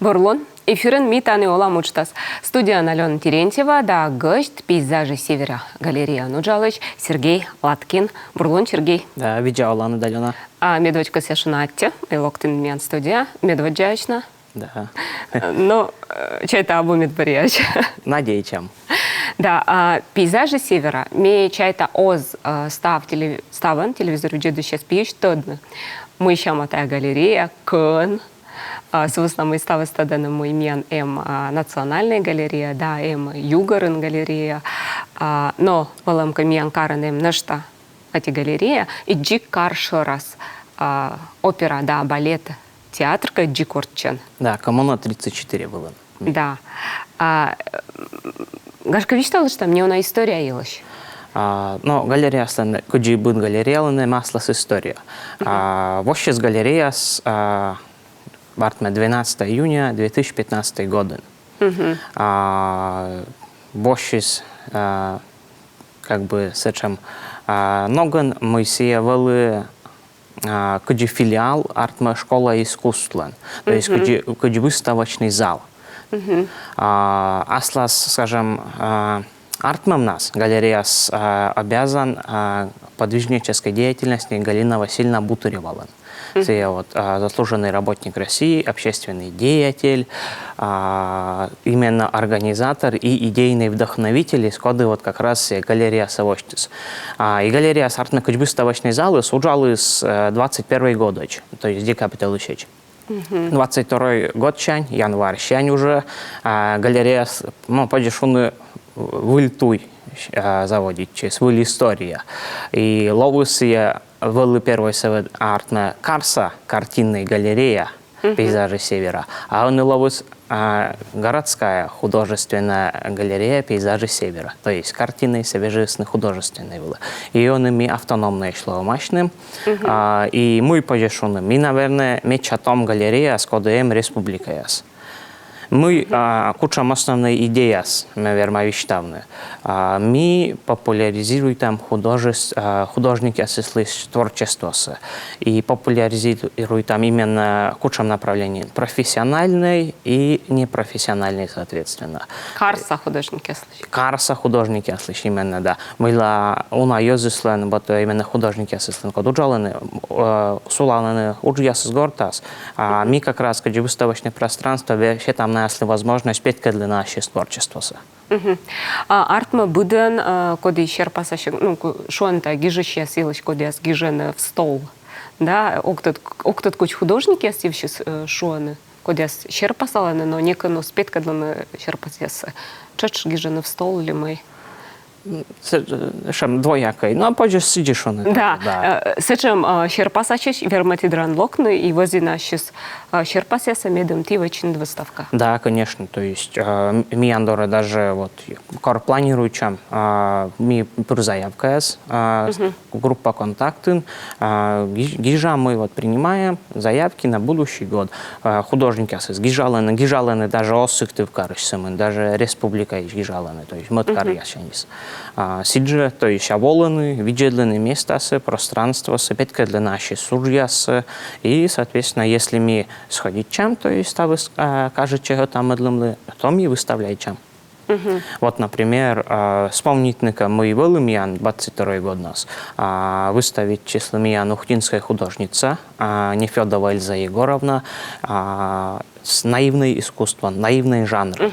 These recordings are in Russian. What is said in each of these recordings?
Бурлон. Эфирен митаны олам учтас. Студия Алена Терентьева, да гость пейзажи Севера. Галерея Нуджалыч, Сергей Латкин. Бурлон, Сергей. Да, видео Алана Далена. А медведька Сешунатте, и локтин мен студия. Медведьячна. Да. Ну, чай-то обу медбарьяч. Надеючам. Да, пейзажи Севера. Ме чай-то оз ставан телевизору джеду сейчас пьющ тодно. Мы еще мотая галерея, кон. Звусно мы ставы стаданы мой мен национальная галерея, да, югорын галерея. Но воломка мен каран нешта эти галерея и джик каршо раз опера, да, балет, театрка джикорчен. Да, коммуна 34 было. Да. Гашка вичтала, что мне она история елась. Но галерея стан куджи бун галерея масла с история. Вообще с галерея с Бартме 12 июня 2015 года. Бощис, как бы, с этим ноган мы сеяли куджи филиал артме школа искусства, то есть куджи выставочный зал. Аслас, скажем, артмем нас галерея обязан подвижнической деятельности Галина Васильевна Бутыревала. Это вот заслуженный работник России, общественный деятель, именно организатор и идейный вдохновитель из коды вот как раз галерея Савоштис. И галерея с артной выставочной залы суджала с 21 года, то есть декабрь 22 год чань, январь чань уже, галерея, ну, подешуны выльтуй заводить, через выль история. И ловусия вылы первой совет артна Карса, картинная галерея, пейзажи Севера, а он и ловус городская художественная галерея пейзажи Севера, то есть картины свежестные художественные были. И он ими автономно шло мощным, и мы подешуны. Мы, наверное, мечтам галерея с кодом республика яс. Мы кучам основной идеи, наверное, вещтавны. Мы популяризируем художники осыслись творчество и популяризируем именно кучам направлений профессиональной и непрофессиональной, соответственно. Карса художники слышали. Карса художники слышали именно, да. Мы уна йозислен, вот именно художники осыслен, код уджалены, сулалены, уджяс с гортас. Мы как раз, когда выставочное пространство, вообще там если возможность петь для нашего творчества. Артма буден, коды исчерпаса, ну, шонта гижеща силыч, коды гижен в стол, да, октот куч художники остившись шоны, коды исчерпасаланы, но некону спеть для исчерпасеса. Чач гижен в стол ли мы? Шем двоякой, ну а позже сидишь он. Да, сечем щерпасачич верматидран локны и вози нашис щерпасеса медом тивачин выставка. Да, конечно, то есть ми андоры даже вот кор планируем, ми заявка группа контактын, гижа мы вот принимаем заявки на будущий год. Художники с гижалены даже осыхты в карышсамын, даже республика гижалены, то есть мод карьяшенис. Сиджи, то есть аволаны, виджедлены места, пространство, петка для нашей сурья, и, соответственно, если мы сходить чем, то есть кажет, чего там то мы выставляем чем. Вот, например, вспомнитника мы Велимьян, 22 год нас, выставить числомьян ухтинская художница Нефедова Эльза Егоровна с наивное искусство, наивный жанр.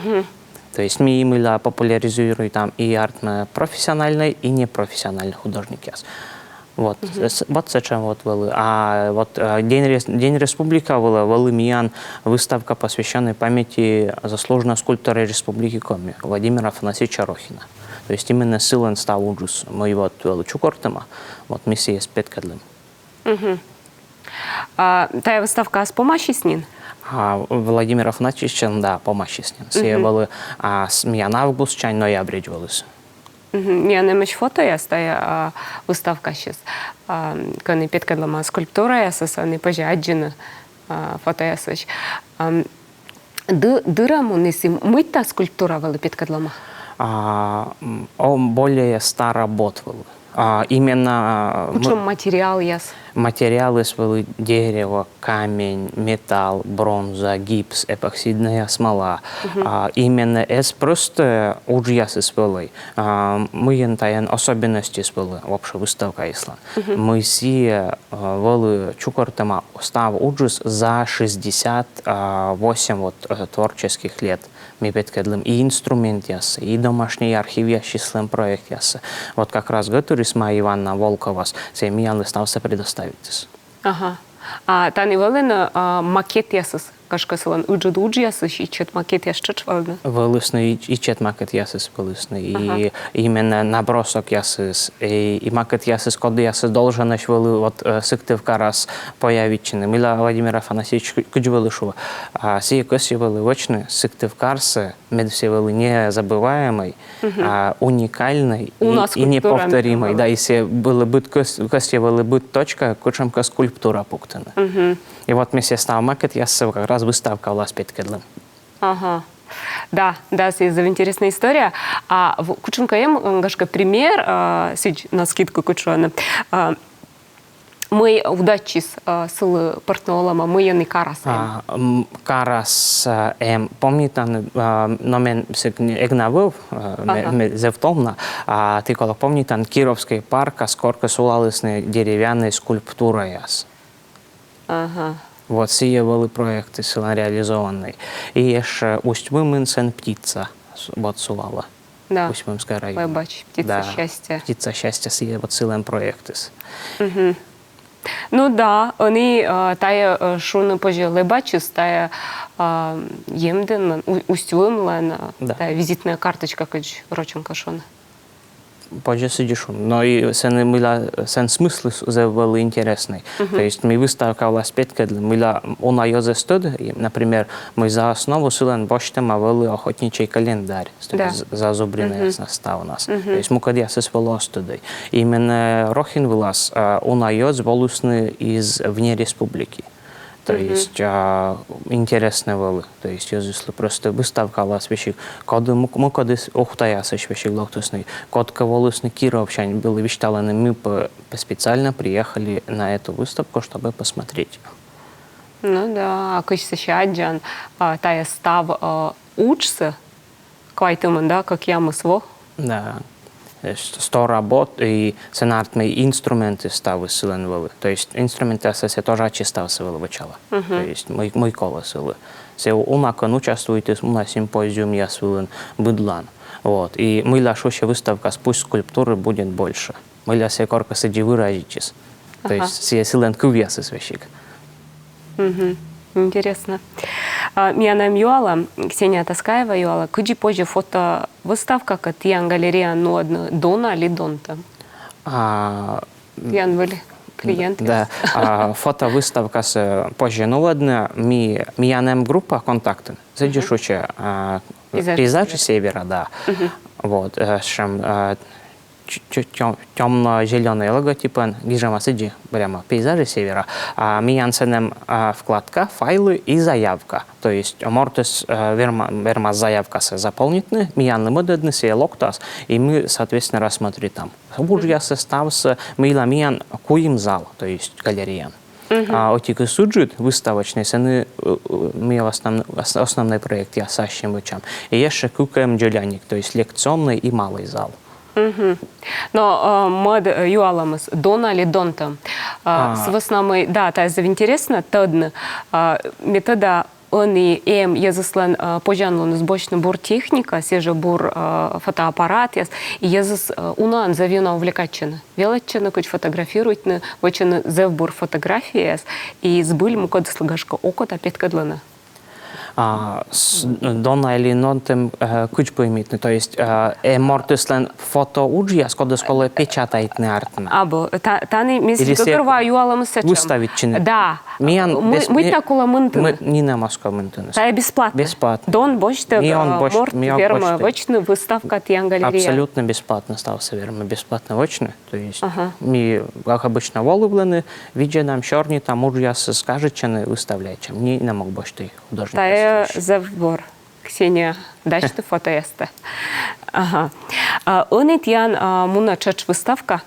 То есть мы именно популяризируем там и арт профессиональной, и непрофессиональной художники. Вот, вот зачем вот было. А вот День Республики была Велимьян, выставка, посвященная памяти заслуженного скульптора Республики Коми Владимира Афанасьевича Рохина. То есть именно силен стал ужас. Мы вот Чукортема, вот миссия с Петкадлем. Тая выставка с помощью с ним? Владимир Афанасьевич, да, помощи с ним. Все были с меня август, чай, ноябрь делались. Я не меч фото, я стая выставка сейчас. Кони Петкадлема скульптура, я сосаны пожаджена фото я свеч. Дыраму неси мыта скульптура вали Петкадлема? Он более старая работа. Именно... Причем материал яс? материалы были дерево, камень, металл, бронза, гипс, эпоксидная смола. Именно это просто уджьясы были. Мы ентаян особенности были в общей выставке Исланд. Мы все были чукортама став уджис за 68 вот, творческих лет. Мы подкидываем и инструмент ясы, и домашний архив ящислым проект ясы. Вот как раз Гатурисма Ивановна Волкова с Миян стався предоставить. Ага. А тани валена макет ясыз. Кашкасылан уджи ясыз, и чет макет ясчыч валена. Вылысный и чет макет ясыз вылысный. И именно набросок ясыз. И макет ясыз, коды ясыз должен аж вылы вот сыктывка раз появичны. Мила Владимира Афанасьевич Куджвылышева. Сие коси вылы вочны сыктывкарсы, мед все вылы незабываемый, уникальный и неповторимый. Да, если было бы коси вылы бы точка, кучамка скульптура пуктана. И вот вместе с макет ясыз как раз выставка у нас Петкедлем. Ага. Да, это интересная история. А в Кучункаем, гашка пример, на скидку Кучуана, мы удачи с партнером, мы не карас. Карас, помните, номен эгнавов, зевтомна, ты кола помните, Кировский парк, скорка сулалысные деревянные скульптуры яс. Ага. Вот сие были проекты реализованные. И еще Усть-Мымынсен птица вот сулала. Да. Усть-Мымская район. Я бачу, птица счастья. Птица счастья сие вот силен проекты. Ну да, они тая шуны пожили бачус, тая емден, Усть-Вымлен, тая визитная карточка, как роченка шуна. Позже сидишь, но и сен смысл был интересный. То есть мы выставка у нас Петкедлем, мы она ёзе студ, например, мы за основу силен бочтем авели охотничий календарь, за зубренный состав у нас. То есть мы когда се свело студой. Именно Рохин вылаз, она ёз волусны из вне республики. То есть интересно было. То есть если просто выставка у вас вещи, когда мы когда ухтаясы вещи локтусные, когда волосный Кировчане были вещталаны, мы специально приехали на эту выставку, чтобы посмотреть. Ну да, а качество щаджан, тая став учится, квайтыман, да, как я мысво. Да. 100 работ и сценарные инструменты ставы силен вели. То есть инструменты се тоже чистался вели начала. То есть мой колос вели. Се унакон участвует на симпозиуме я свилен быдлан. Вот. И мы лашущая выставка пусть скульптуры будет больше. Мы ля се корка сиди выразитесь. То есть се силен кувьясы свящик. Интересно. Мияна Юала, Ксения Таскаева Юала, куди позже фото выставка, как тиян галерея нодна Дона или Донта? Тиян были клиенты. Да, фото выставка с позже нодна миянем группа контакты. Задешуче пейзажи севера, да. Вот, темно-зеленый логотип, гижама сиди прямо пейзажи севера, миянсенем вкладка, файлы и заявка. То есть мортес верма заявка се заполнитны, миянны модедны се локтас, и мы, соответственно, рассмотрим там. Буржья составс миян куим зал, то есть галерея. Отики суджут выставочные сены мы основной проект я сащим вычам. И еще кукаем джеляник, то есть лекционный и малый зал. Но мы юаламыз Дона или Донта. С основной, да, это интересно, тодно метода они языслан пожанлон сбочный бур техника, сеже бур фотоаппарат, и языс унан завина увлекательно. Величина, хоть фотографирует, очень зевбур фотографии, и сбыли мы код слагашка окот опять кадлана. Дона или нонтем куч поймитны, то есть мортислен фото уджия, скоро скоро печатает не артна. Або тани мисли какова юалам сечем. Выставить чины. Да. Мы такого мынтыны. Мы не на Москву мынтыны. Та бесплатно. Бесплатно. Дон бочте морт верма вочны выставка тиян галерея. Абсолютно бесплатно стався верма, бесплатно вочны. То есть мы как обычно волублены, видя нам черни там уджия скажет чины выставлять, чем не мог бочты художник. Завбор. Ксения, дачты фотоэсты. Ага. Они тиян муна чач выставка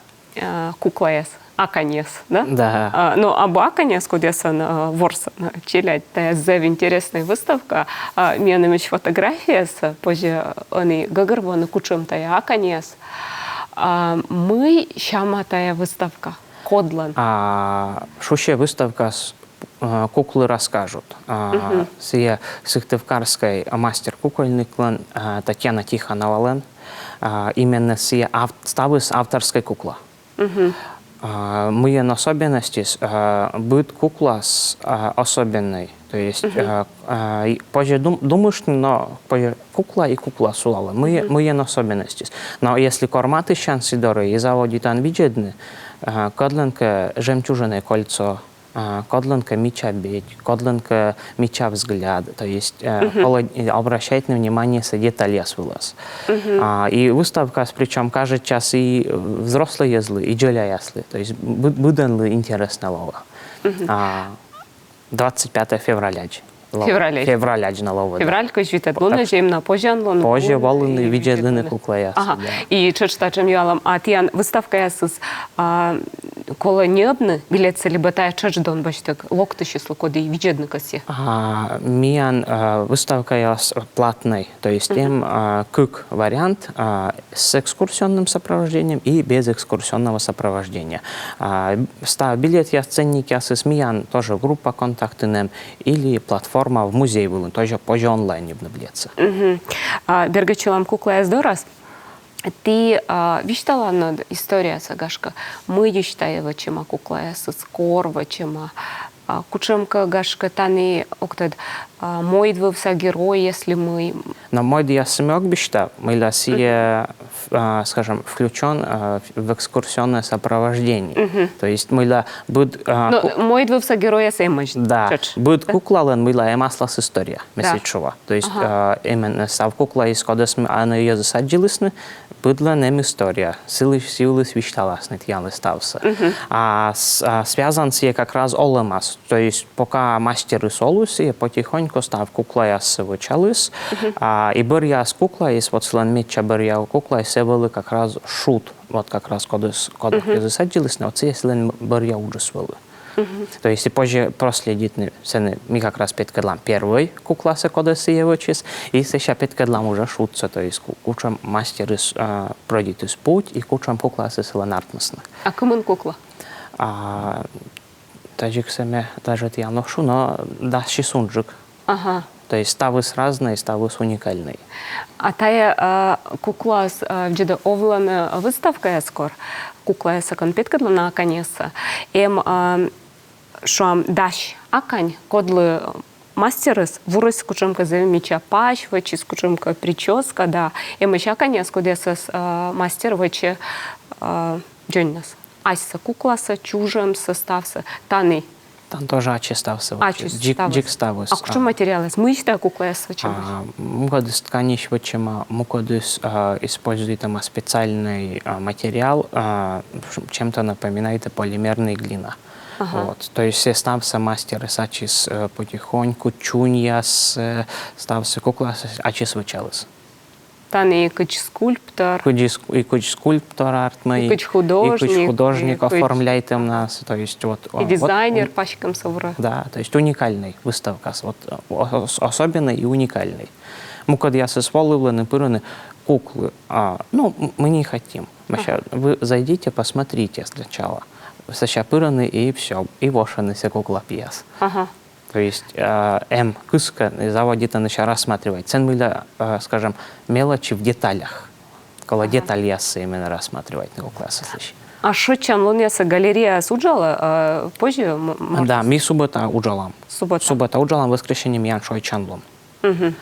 кукла яс. Аканес, да? Да. Ну, об Аканес, куда сан ворсан челять, это зев интересная выставка. Мне намеч фотография с позже они гагарваны кучем тая Аканес. Мы щама тая выставка. Кодлан. Шуще выставка с куклы расскажут. Сия Сыктывкарской мастер кукольный клан Татьяна Тихоновален. Именно сия ставы с авторской кукла. Мы особенности будет кукла с особенной. То есть позже думаешь, но кукла и кукла сулала. Мы особенности. Но если корматы шансы дорогие и заводит он виджедны, кодленка жемчужное кольцо, кодленка меча бить, кодленка меча взгляд, то есть обращать на внимание с детали вылаз. И выставка, причем каждый час и взрослые езлы, и джеля ясли, то есть буден ли интересно лова. 25 февраля. Февраля на лова. Февраль, кой жвитет луна, жемна позжан луна. Позже волны виджедлины кукла ясли. Ага. И чечтачем ялам, а тиян выставка ясыз кола необны, билется либо тая чечдон бачтек, локты число коды и виджедны косе. Миян выставка яс платной, то есть им кук вариант с экскурсионным сопровождением и без экскурсионного сопровождения. Билет яс ценник яс с миян тоже группа контактным или платформа в музей был, тоже позже онлайн не обновляется. Бергачелам кукла я здорас. Ты вичтала над история сагашка. Мы вичтаева чема кукла я с корва чема. Кучемка гашка тани октад мой двувся герой, если мы. Но мой я смог бишта, мы ласия, скажем, включен в экскурсионное сопровождение. То есть мы ла будет. Мой двувся герой я сэмэч. Да. Будет кукла, лен мы ла эмасла с история, месячува. То есть именно сав кукла из кода мы она ее засаджились, была nem история. Силы свищталась, нет я стався. Связан с как раз олемас. То есть пока мастеры солус и потихоньку став кукла я свычалась, и бырья с кукла из вот слен меча бырья кукла и се были как раз шут. Вот как раз кода засаджились, но це слен бырья уже свели. То есть и позже проследить мы как раз петкадлам первый кукла се кода сиевочис, и сейчас петкадлам уже шутся, то есть кучам мастеры пройдет из путь и кучам кукла се селенартностно. А кому кукла? Таджик семе даже я ношу, но да шисунджик. Ага. То есть ставы разные, ставы уникальные. А тая кукла с где-то овлана выставка я скоро. Кукла я сакон петкадла на конеса. Шо даш акань кодлы мастерыс вурыс кучемка за меча пащ, вачи с кучемка прическа, да. Еще конец, куда с мастер вачи джоннас. Айса кукласа чужем составса таны. Там тоже ачи стався. Джик стався. А кучу материалы? Смычта кукла я свачем. Мукодыс ткани свачема, мукодыс использует там специальный материал, чем-то напоминает полимерная глина. Вот. То есть стався мастер сачис потихоньку, чунья стався кукла ачи свачалась. Таны кыч скульптор. И кыч скульптор артмей. И кыч художник. Оформляет им нас. То есть вот. И дизайнер пачкам совра. Да, то есть уникальный выставка. Вот особенный и уникальный. Мы когда я созволивали пыраны куклы, ну мы не хотим. Вы зайдите, посмотрите сначала. Сейчас пыраны и все, и вошаны се кукла пьес. То есть кыска заводит он еще рассматривать. Цен были, скажем, мелочи в деталях. Кола детали именно рассматривать на классе. А что чем лунеса галерея суджала позже? Да, мы суббота уджалам. Суббота уджалам, воскресенье мян шой чанлом.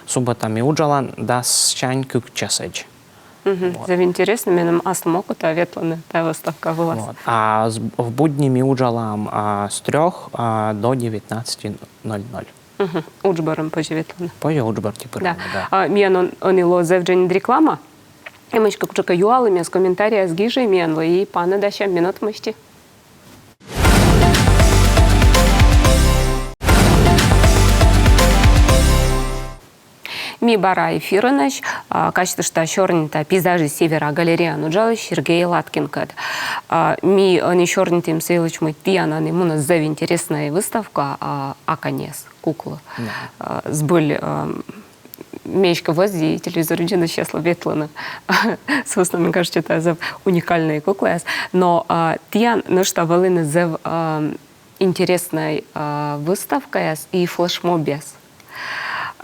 Суббота ми уджалам, да с чань кук часэдж. За интересно, мне астом окута ветлана та выставка была. Вот. А в будни ми уджалам с 3 до 19:00. Уджбаром позже ветлана. Позже уджбар типа. Да. Мен он ило зевджень реклама. И мы как чека юалы мне с комментария с гижей менло и пана даща минут мышти. Ми бара эфирыныш, качество что шорнита пейзажи севера галерея нуджалы Сергей Латкин кад. Ми не шорнитым сейлыч мы тиана не муна зав интересная выставка аконес кукла. Сбыль мечка возди телевизор джина счастла ветлана. Собственно, мне кажется, это зав уникальные куклы. Но тиан, ну что, валины зав интересной выставкой и флешмобес.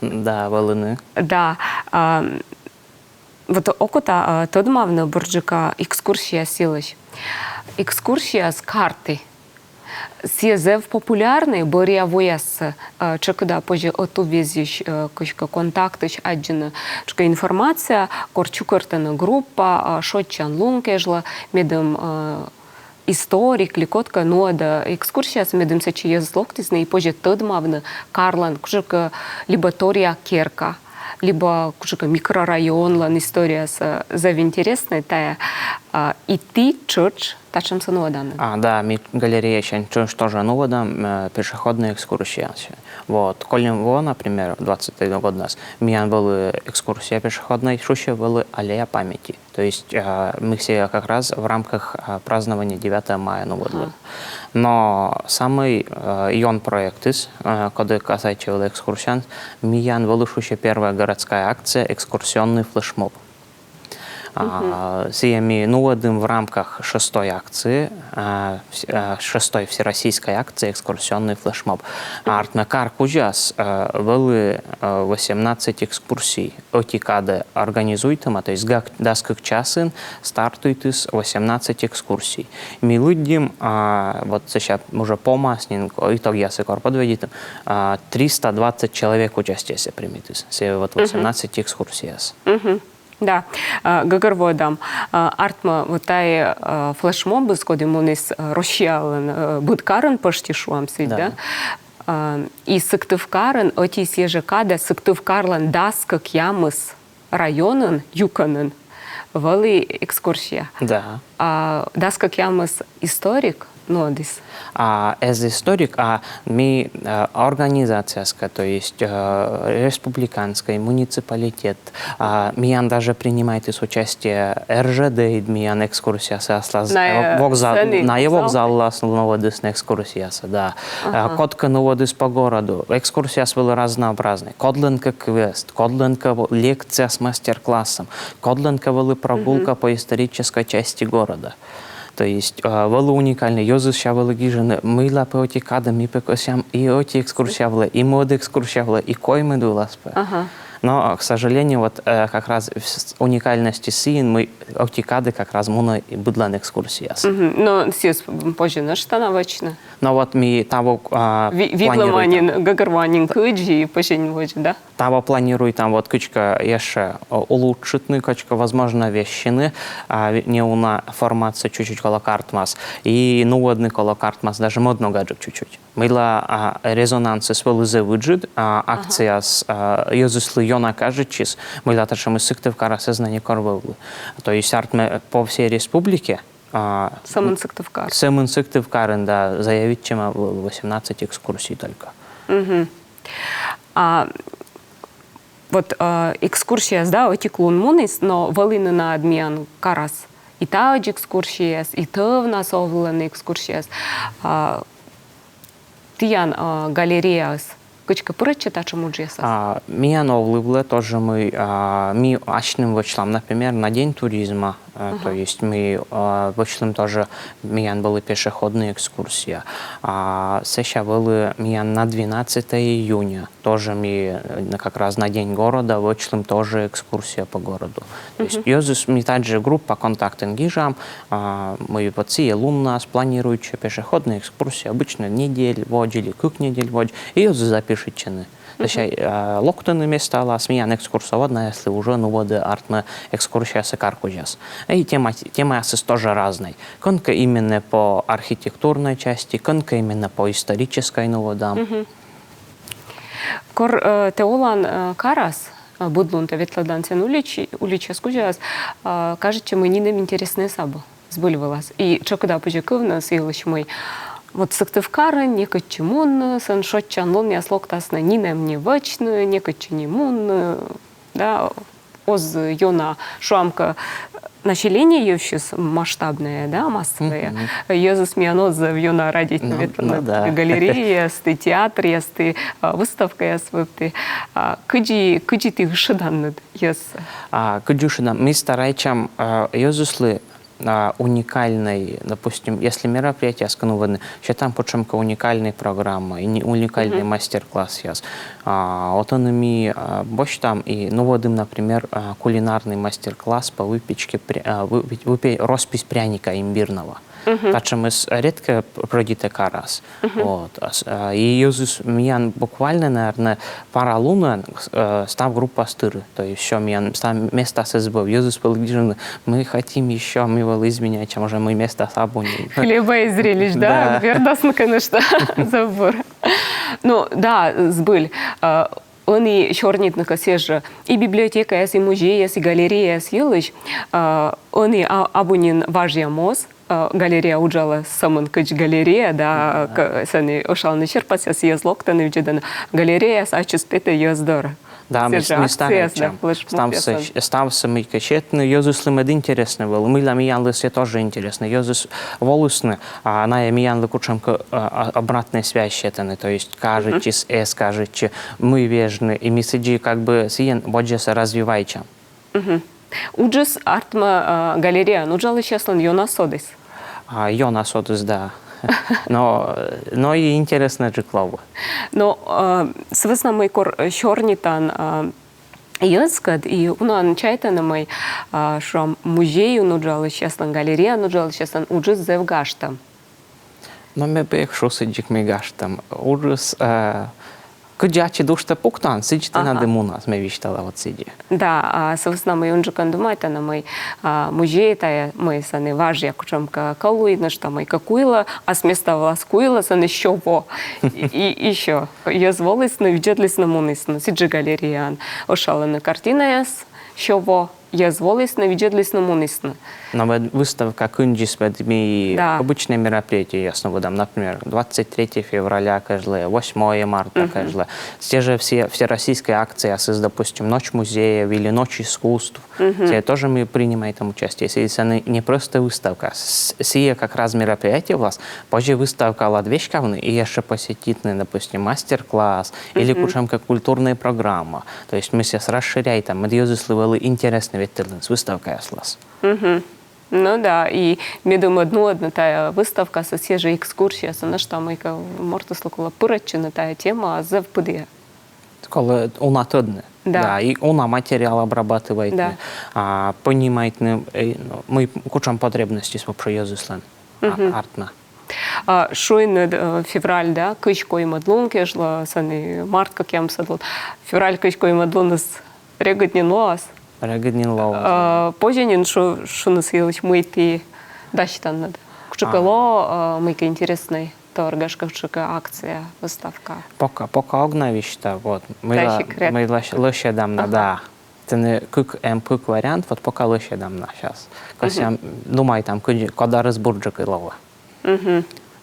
Да, валыны. Да. Вот окота тодмавна бурджика экскурсия силыш. Экскурсия с карты. Сезев популярный, боря вояс, чекуда позже отувезиш кошка контактыш аджина, чека информация, корчукартана группа, шотчан лункежла, медом историк, ликотка, но да экскурсия с медом сечи езлоктисна и позже тодмавна Карлан, кушка либо Тория Керка, либо кушка микрорайон, история с завинтересной тая, и ты чурч. Тачем сануадан. Да, ми галерея чуть тоже новода, пешеходная экскурсия. Вот, колем во, например, 20-й год нас, меня была экскурсия пешеходная, шуще была аллея памяти. То есть мы все как раз в рамках празднования 9 мая нового. Но самый ион проект из, когда касается экскурсиан, меня была шуще первая городская акция, экскурсионный флешмоб. Сиями новодым в рамках 6-й акции, 6-й всероссийской акции экскурсионный флешмоб. Артмекар куджас были 18 экскурсий. Отикады организуйтым, то есть даскак часын стартует из 18 экскурсий. Мы людям, вот сейчас уже по маснинку, итог я сыкор подведитым, 320 человек участие примет. Все вот 18 экскурсий. Да, гагарводам артма вот тай флешмобы с кодем у нас рощален будкарен почти шуамсить, да? И сыктывкарен оти сежекада сыктывкарлен даскак ямыс районен юканен вали экскурсия. Да. Даскак ямыс историк. Нодис. As историк, мы организация, то есть республиканская, муниципалитет, мы даже принимает участие РЖД, мы экскурсия на его вокзал новодис на экскурсия, да. Котка новодис по городу, экскурсия была разнообразная. Кодленка квест, кодленка лекция с мастер-классом, кодленка была прогулка по исторической части города. То есть, было уникально. Йозус шавалы гижаны, мы лапоти када, мы пекосям, и оти экскурсиавлы, и моды экскурсиавлы, и коймы дуласпы. Но, к сожалению, вот как раз уникальности син мы оптикады как раз муна и быдлан экскурсия. Но сис позже на что навычно. Но вот мы того планируем. Гагарванин кыджи позже не будет, да? Того планируем там вот кычка еще улучшитный, кычка возможно вещины, не уна формация чуть-чуть колокартмас и новодный колокартмас даже модно гаджет чуть-чуть. Мыла резонансы с вылызы выджит, акция с Йозуслы Йона кажечис, мыла то, что мы сыктывкара сознание корвылы. То есть артме по всей республике Сам инсективкар. Сам инсективкар, да, заявить, чем 18 экскурсий только. Вот экскурсия, да, отеклун мунис, но волыны на адмиан карас. И та экскурсия, и та в нас овланы экскурсия. Тиян галерея, кычка пырыча та чему джеса. Меня новлывлы тоже мы ашным вычлам, например, на день туризма. То есть мы вычлим тоже миян были пешеходные экскурсии. Сейчас были миян на 12 июня. Тоже мы как раз на день города вычлим тоже экскурсия по городу. То есть ёзус мы также группа контактен гижам. Мы вот все луннас планируют пешеходные экскурсии. Обычно недель водили, как недель водили. И ёзус запишечены. Локтаны места ла смеян экскурсоводная, если уже ну воды артна экскурсия с каркуджас. И тема тоже разная. Конка именно по архитектурной части, конка именно по исторической новодам. Кор теолан карас будлунта ветладанцен улича скуджас, кажется, мы не нам интересны сабо сбыливалась. И что когда пожекывна съелась мой вот сыктывкары, некочемун, саншотчан лон я слоктасна нинем не вачну, некоченимун, да, оз юна шуамка население ее сейчас масштабное, да, массовое. Езус мианоз в юна радить галерея, сты театр, сты выставка, сты кыди ты гшидан ез. Кыди гшидан. Мы стараемся езусли уникальной, допустим, если мероприятие скануваны, что там почему-то уникальная программа, и уникальный мастер-класс есть. Вот он ми больше там и, ну вот им, например, кулинарный мастер-класс по выпечке, роспись пряника имбирного. Так что мы редко пройдите карас. Вот. И юзус миян буквально, наверное, пара лун став группа стыры. То есть еще миян став место ССБ. Юзус полгижен, мы хотим еще, мы волы изменять, чем уже мы место сабуни. Хлеба и зрелищ, да? Вердосно, конечно, забор. Ну, да, сбыль. Он и чернит на косеже и библиотека, и музей, и галерея, и елыч. Он и абунин важья моз. Галерея уджала самын кыч галерея, да, сани ошалны черпася съез локтаны вджедан галерея, а чиспете ездор. Да, мы ставим. Стався мы качетны, ёзус лимед интересно был. Мы для меня лысы тоже интересно. Ёзус волосны, а на меня лыкучемка обратная связь щетаны, то есть кажете с кажете мы вежны, и мы сиди как бы сиен боджеса развивайча. Уджес артма галерея, ну джалы чеслан Йонас Одис. Йонас Одис, да. Но и интересно же клаву. Но свысна мой кор щорнитан езкад, и унан чайтана мой шрам музею ну джалы чеслан галерея, ну джалы чеслан уджес зевгаштам. Но мы бы их шосыджик мы гаштам. Уджес кыджачи душта пуктан, сидите на дымуна, мы виштала вот сиди. Да, свысна мой унжу кандумайта на мой музей, тая мы саны важья, кучемка калуидна, что мы какуила, а с места власкуила, саны щово. И еще, я зволись на виджетлись на мунисна, сиджи галереян, ошала на картина яс, щово. Я зволись на виджетлись на мунисна. Но выставка кунджис ми обычные мероприятия, ясно выдам, например, 23 февраля, каждый, 8 марта, каждый. Те же все российские акции, допустим, Ночь музея или Ночь искусств, те тоже мы принимаем там участие. Если это не просто выставка, сие как раз мероприятие у вас, позже выставка ладвечковны, и еще посетить, допустим, мастер-класс или кучемка культурная программа. То есть мы сейчас расширяем, там, мы юзыслывали интересные выставка яслас. Ну да, и мне думаю, одна тая выставка, соседжа экскурсия, на что мы можете слухала пырачина тая тема завпыдия. Коли она трудна. Да. И она материал обрабатывает, понимает, мы кучам потребностей вообще юзыслан, артна. Шойн февраль, да, кычко и мадлун кежла, саны март, как я вам садлун. Февраль кычко и мадлун с реготнин лоас. Реготнин лоас. Позже что нас елыч мыйти дащитан надо. Кучукало мыйка интересный. Торгашка, акция, выставка. Пока огнавища, вот. Мы лыще дамна, да. Это не кык вариант, вот пока лыще дамна сейчас. Когда думаю, там, когда разбурджик и лова.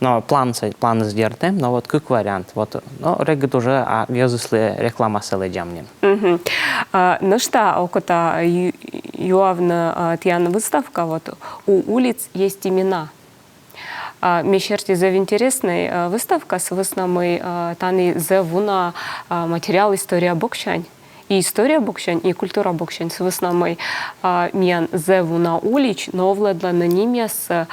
Но план сдертем, но вот как вариант. Вот, но регет уже, а если реклама селедямнин. Ну что, около юавна тяна выставка, вот у улиц есть имена. Мне черти зав интересная выставка с веснами тани зевуна материал история Бокшань. И история Бокшань, и культура Бокшань с веснами миян зевуна улич, но владла на ними с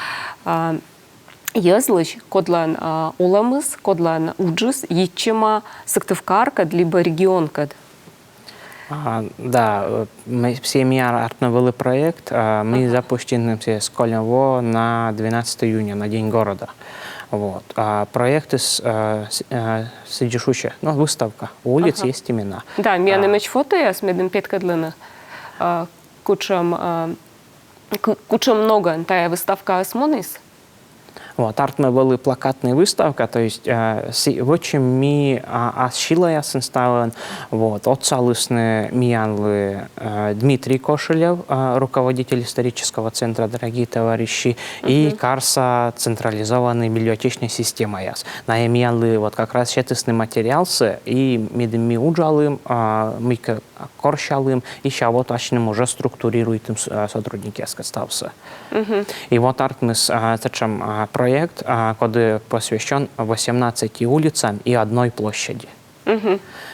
езлыч, кодлан уламыс, кодлан уджус, ечема сыктывкаркад, либо регионкад. Да, мы все артновали проект, мы запустим с Колево на 12 июня, на День города. Вот. Проект сидишущий, ну, выставка, у улиц есть имена. Да, я на меч фото, я с медом петкадлина. Кучам много, тая выставка осмонис. Вот, артме были плакатная выставка, то есть в общем ми асшилая сенставен, вот, отцалысны миянлы Дмитрий Кошелев, руководитель исторического центра «Дорогие товарищи», и Карса централизованной библиотечной системы яс. На миянлы вот как раз щетысный материал и ми уджалым, ми корщалым, и ща вот ашнем уже структурируем сотрудники стався. И вот артмес зачем проект, который посвящен 18 улицам и одной площади.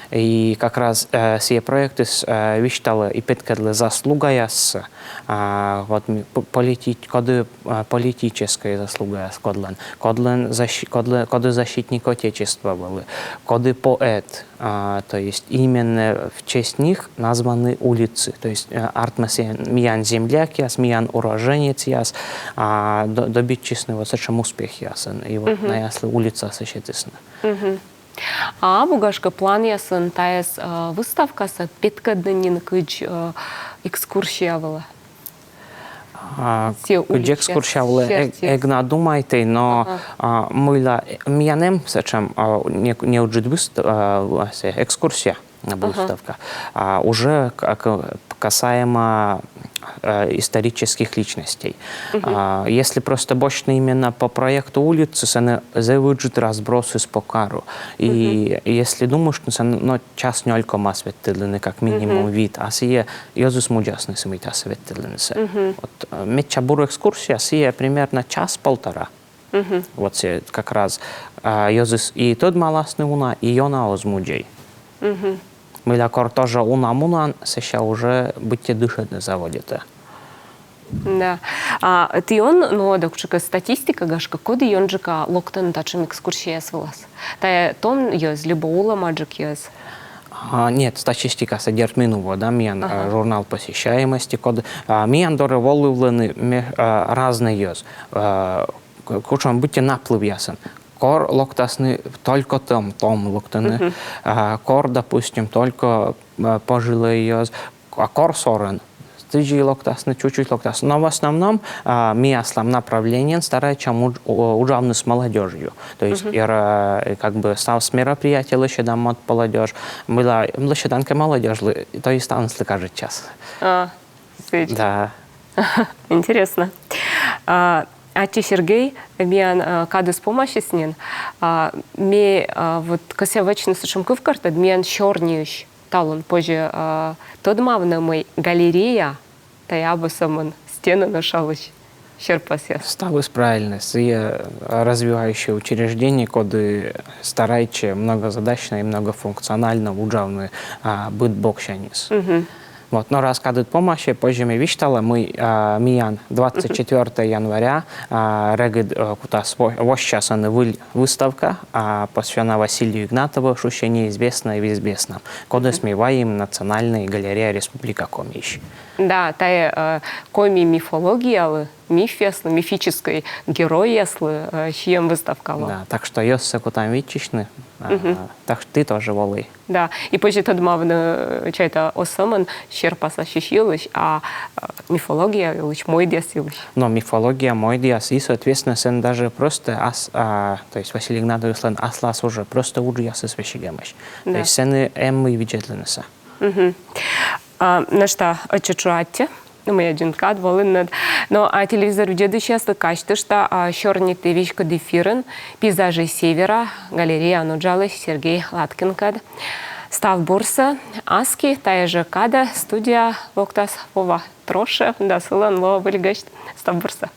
И как раз все проекты вещали и подкидали заслуга вот политическая заслуга коды защитник Отечества были, коды поэт, то есть именно в честь них названы улицы, то есть артмес миян земляк яс, миян уроженец яс, добить честный вот зачем успех ясен, и вот на ясли улица сочетисна. А бугашка план ясын таяс выставкасы петкадынин кыч экскурсия была. Где экскурсия была, эгна думайте, но миянем зачем не уджит экскурсия выставка, уже касаемо исторических личностей. Если просто бочно именно по проекту улицы, они завыджут разбросы с покару. И если думаешь, что час нёлько масветтилины, как минимум вид, а сие йозус муджасны самита светтилинse. Вот метча буру экскурсия, сие примерно час-полтора. Вот как раз йозус и тот маласны уна, и йона озмуджей. Мы лякор тоже уна-муна, сейчас уже будьте дышать не заводите. Да. Ты он, но докучка статистика, гашка, коды он жика локтан тачем экскурсия свелас. Та том ёз, либо ула маджик ёз. Нет, статистика содержит минуло, да, миян журнал посещаемости, коды. Миян доры волывлены разные ёз. Кучам будьте наплыв ясен. Кор локтасны только том локтаны. Кор, допустим, только пожилые ёз. А кор сорен. Стыджи локтасны, чуть-чуть локтасны. Но в основном мы ослам направлением стараемся ужавны с молодежью. То есть, как бы став с мероприятия лощадам от молодежь. Была лощаданка молодежь, то есть там кажет час. Да. Интересно. А те Сергей, мен кады с помощью с ним, вот кося вечно сушим кывкарта, мен чорнюш талон позже тот мавна мой галерея, та я бы самон стены нашалась. Черпасес. Ставы правильно. И развивающие учреждения, коды стараются многозадачно и многофункционально уджавны быт бокшанис. Вот, но раз кадут помощи, позже мы виштала, мы миян 24 января регид кутас восчасаны выставка посвящена Василию Игнатову, шуще неизвестно и безбесно. Коды смеваем Национальная галерея Республика Комищ. Да, та коми мифология, мифической герой, если чьем выставка. Да, так что ёссе кутам вичишны, так что ты тоже волы. Да, и позже тот мавны чайта осаман черпаса щищилыш, а мифология луч мой диасилыш. Но мифология мой диас, и соответственно сен даже просто то есть Василий Игнатович слен аслас уже просто уджиясы свящегемыш. То есть сены эммы виджетлинеса. На что очечуатте? Мы один кад волын. Но телевизор где-то часто качты, что черный тывичка дефирен, пейзажи севера, галерея Ануджалыш, Сергей Латкин-кад. Став бурса, аски, тая же када, студия Локтас Вова Троше, да, сылан лова выльгащт, став бурса.